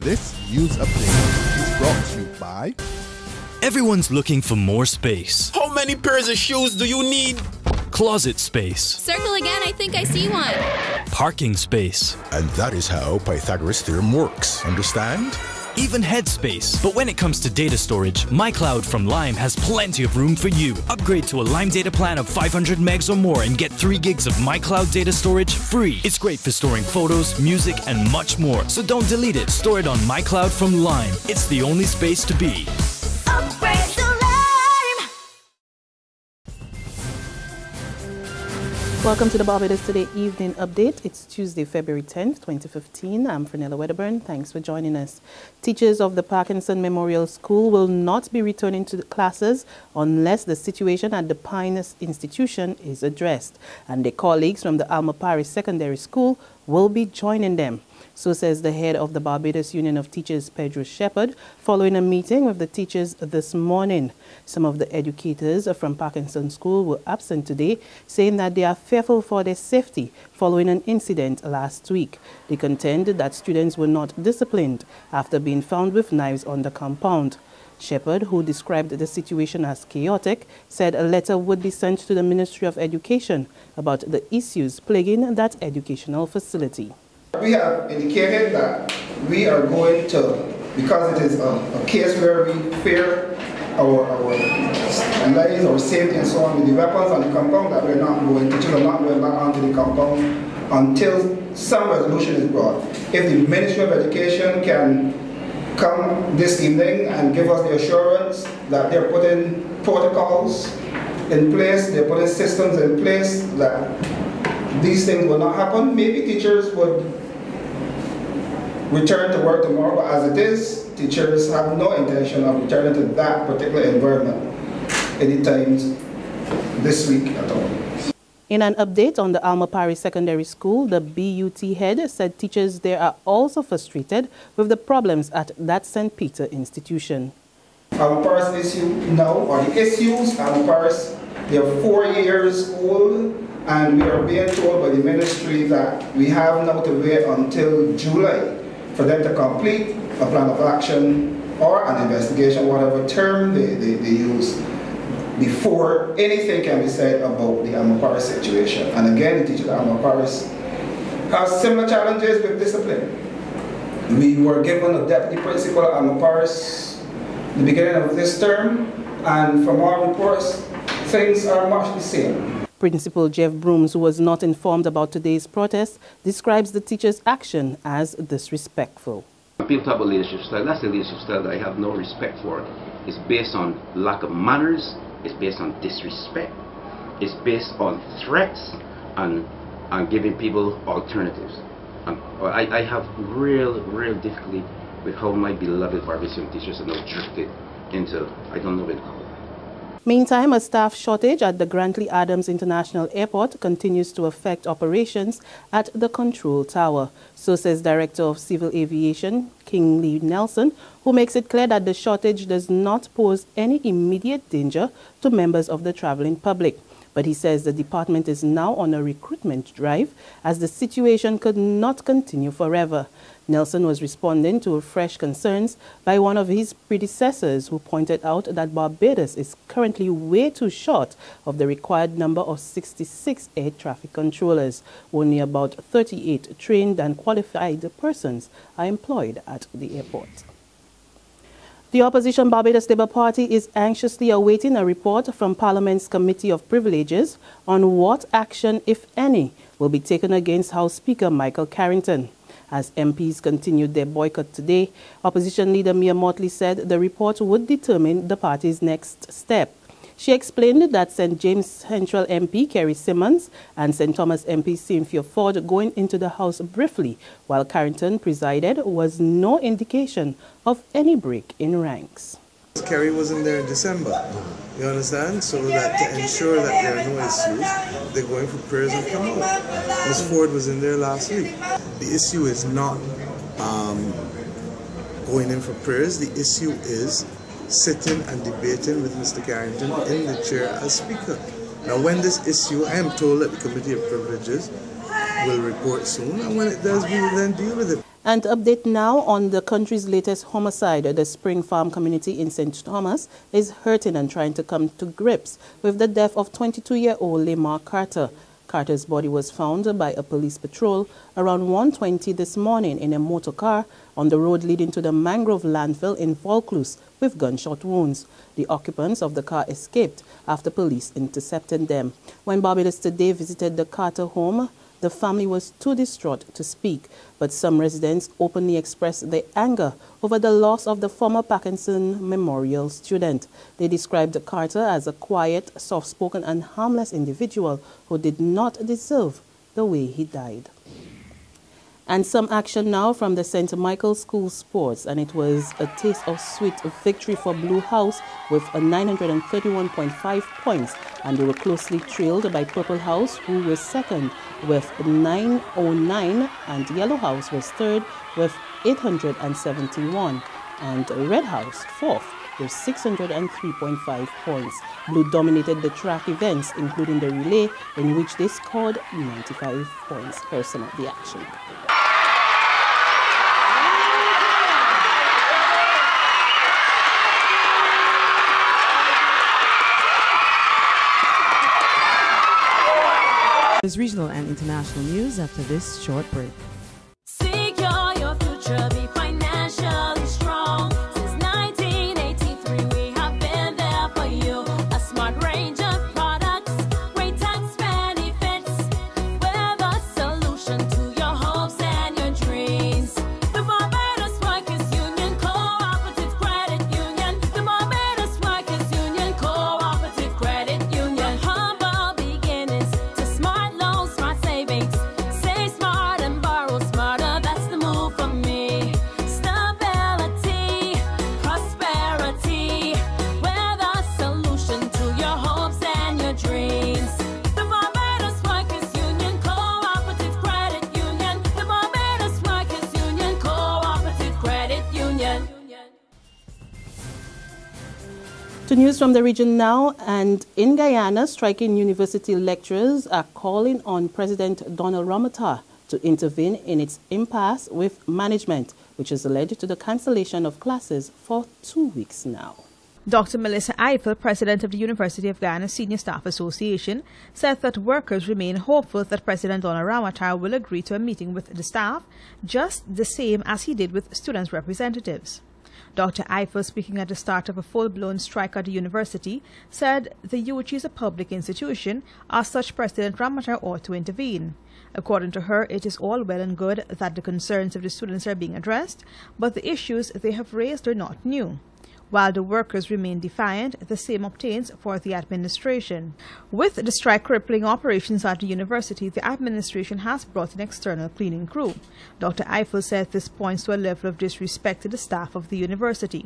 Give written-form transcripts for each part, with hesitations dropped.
This news update is brought to you by... Everyone's looking for more space. How many pairs of shoes do you need? Closet space. Circle again, I think I see one. Parking space. And that is how Pythagoras' theorem works, understand? Even headspace. But when it comes to data storage, MyCloud from Lime has plenty of room for you. Upgrade to a Lime data plan of 500 megs or more and get 3 gigs of MyCloud data storage free. It's great for storing photos, music, and much more. So don't delete it. Store it on MyCloud from Lime. It's the only space to be. Upgrade to Lime! Welcome to the Barbados Today Evening Update. It's Tuesday, February 10th, 2015. I'm Fernella Wedderburn. Thanks for joining us. Teachers of the Parkinson Memorial School will not be returning to the classes unless the situation at the Pines institution is addressed, and their colleagues from the Lemar Carter Secondary School will be joining them. So says the head of the Barbados Union of Teachers, Pedro Shepherd, following a meeting with the teachers this morning. Some of the educators from Parkinson School were absent today, saying that they are fearful for their safety following an incident last week. They contend that students were not disciplined after being found with knives on the compound. Shepherd, who described the situation as chaotic, said a letter would be sent to the Ministry of Education about the issues plaguing that educational facility. We have indicated that we are going to, because it is a case where we fear our lives, our safety and so on with the weapons on the compound, that teachers are not going back onto the compound until some resolution is brought. If the Ministry of Education can come this evening and give us the assurance that they're putting protocols in place, they're putting systems in place that these things will not happen, maybe teachers would return to work tomorrow. But as it is, teachers have no intention of returning to that particular environment anytime this week at all. In an update on the Lemar Carter Secondary School, the BUT head said teachers there are also frustrated with the problems at that St. Peter institution. Lemar Carter's issue now, or the issues, Lemar Carter's, they are 4 years old, and we are being told by the ministry that we have now to wait until July for them to complete a plan of action or an investigation, whatever term they use, before anything can be said about the Lemar Carter situation. And again, the teachers at Lemar Carter have similar challenges with discipline. We were given a deputy principal at Lemar Carter at the beginning of this term, and from our reports, things are much the same. Principal Jeff Brooms, who was not informed about today's protest, describes the teachers' action as disrespectful. People talk about leadership style. That's the leadership style that I have no respect for. It's based on lack of manners, it's based on disrespect, it's based on threats and giving people alternatives. I have real difficulty with how my beloved Barbadian teachers are now drifted into, I don't know what to call it. Meantime, a staff shortage at the Grantley Adams International Airport continues to affect operations at the control tower. So says Director of Civil Aviation, Kingsley Nelson, who makes it clear that the shortage does not pose any immediate danger to members of the traveling public. But he says the department is now on a recruitment drive as the situation could not continue forever. Nelson was responding to fresh concerns by one of his predecessors, who pointed out that Barbados is currently way too short of the required number of 66 air traffic controllers. Only about 38 trained and qualified persons are employed at the airport. The opposition Barbados Labour Party is anxiously awaiting a report from Parliament's Committee of Privileges on what action, if any, will be taken against House Speaker Michael Carrington. As MPs continued their boycott today, opposition leader Mia Motley said the report would determine the party's next step. She explained that St. James Central MP Kerry Simmons and St. Thomas MP Cynthia Ford going into the House briefly while Carrington presided was no indication of any break in ranks. Kerry wasn't there in December, you understand? So that to ensure that there are no issues, they're going for prayers and come out. Ms. Ford was in there last week. The issue is not going in for prayers. The issue is sitting and debating with Mr. Carrington in the chair as Speaker. Now when this issue, I am told that the Committee of Privileges will report soon, and when it does, we will then deal with it. And update now on the country's latest homicide. The Spring Farm community in St. Thomas is hurting and trying to come to grips with the death of 22-year-old Lemar Carter. Carter's body was found by a police patrol around 1:20 this morning in a motor car on the road leading to the mangrove landfill in Vaucluse with gunshot wounds. The occupants of the car escaped after police intercepted them. When Barbados Today visited the Carter home, the family was too distraught to speak, but some residents openly expressed their anger over the loss of the former Parkinson Memorial student. They described Carter as a quiet, soft-spoken and harmless individual who did not deserve the way he died. And some action now from the St. Michael School Sports, and it was a taste of sweet victory for Blue House with a 931.5 points, and they were closely trailed by Purple House, who was second with 909, and Yellow House was third with 871, and Red House fourth with 603.5 points. Blue dominated the track events, including the relay, in which they scored 95 points. Here's some of the action. There's regional and international news after this short break. Secure your future, be financially strong. Since 1983, we have been there for you. A smart range of products, great tax benefits. We're the solution to your hopes and your dreams. The Barbados Workers Union Cooperative Credit Union. The Barbados Workers Union Cooperative Credit Union. Humble beginnings to smart loans, smart savings. Save smart and borrow smarter, that's the move for me. Stability, prosperity, we're the solution to your hopes and your dreams. The Barbados Workers Union Cooperative Credit Union. The Barbados Workers Union Cooperative Credit Union. To news from the region now, and in Guyana, striking university lecturers are calling on President Donald Ramata to intervene in its impasse with management, which has led to the cancellation of classes for 2 weeks now. Dr. Melissa Eiffel, president of the University of Guyana Senior Staff Association, said that workers remain hopeful that President Donald Ramata will agree to a meeting with the staff, just the same as he did with students' representatives. Dr. Eiffel, speaking at the start of a full-blown strike at the university, said the UG is a public institution, as such President Ramata ought to intervene. According to her, it is all well and good that the concerns of the students are being addressed, but the issues they have raised are not new. While the workers remain defiant, the same obtains for the administration. With the strike crippling operations at the university, the administration has brought an external cleaning crew. Dr. Eiffel said this points to a level of disrespect to the staff of the university.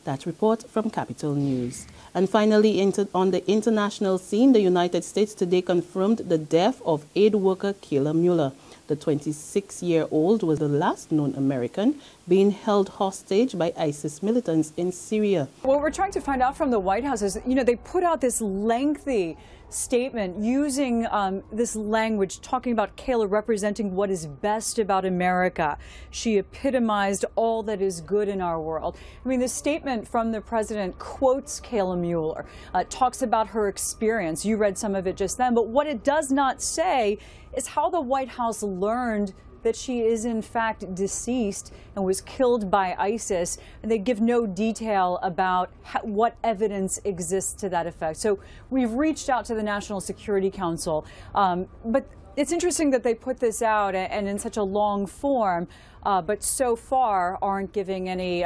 That report from Capital News. And finally, on the international scene, the United States today confirmed the death of aid worker Kayla Mueller. The 26-year-old was the last known American being held hostage by ISIS militants in Syria. What we're trying to find out from the White House is, they put out this lengthy statement using this language, talking about Kayla representing what is best about America. She epitomized all that is good in our world. I mean, the statement from the president quotes Kayla Mueller, talks about her experience. You read some of it just then, but what it does not say is how the White House learned that she is in fact deceased and was killed by ISIS, and they give no detail about what evidence exists to that effect. So we've reached out to the National Security Council, but it's interesting that they put this out and in such a long form, but so far aren't giving any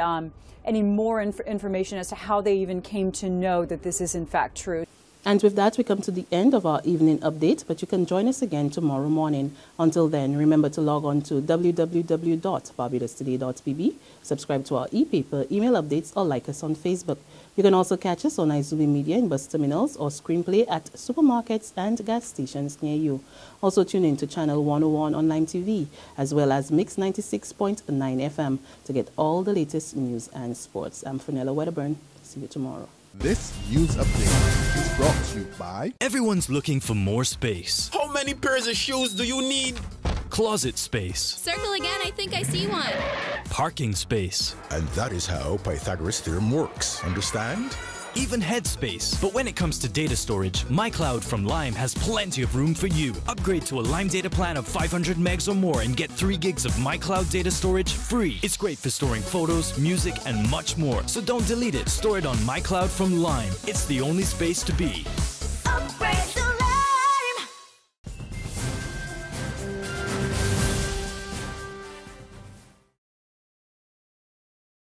more information as to how they even came to know that this is in fact true. And with that, we come to the end of our evening update, but you can join us again tomorrow morning. Until then, remember to log on to www.barbadostoday.pb, subscribe to our e-paper, email updates, or like us on Facebook. You can also catch us on Izumi Media in bus terminals or screenplay at supermarkets and gas stations near you. Also tune in to Channel 101 on Lime TV, as well as Mix 96.9 FM to get all the latest news and sports. I'm Fenella Wedderburn. See you tomorrow. This news update is brought to you by... Everyone's looking for more space. How many pairs of shoes do you need? Closet space. Circle again, I think I see one. Parking space. And that is how Pythagoras theorem works. Understand? Even headspace. But when it comes to data storage, MyCloud from Lime has plenty of room for you. Upgrade to a Lime data plan of 500 megs or more and get 3 gigs of MyCloud data storage free. It's great for storing photos, music, and much more. So don't delete it. Store it on MyCloud from Lime. It's the only space to be.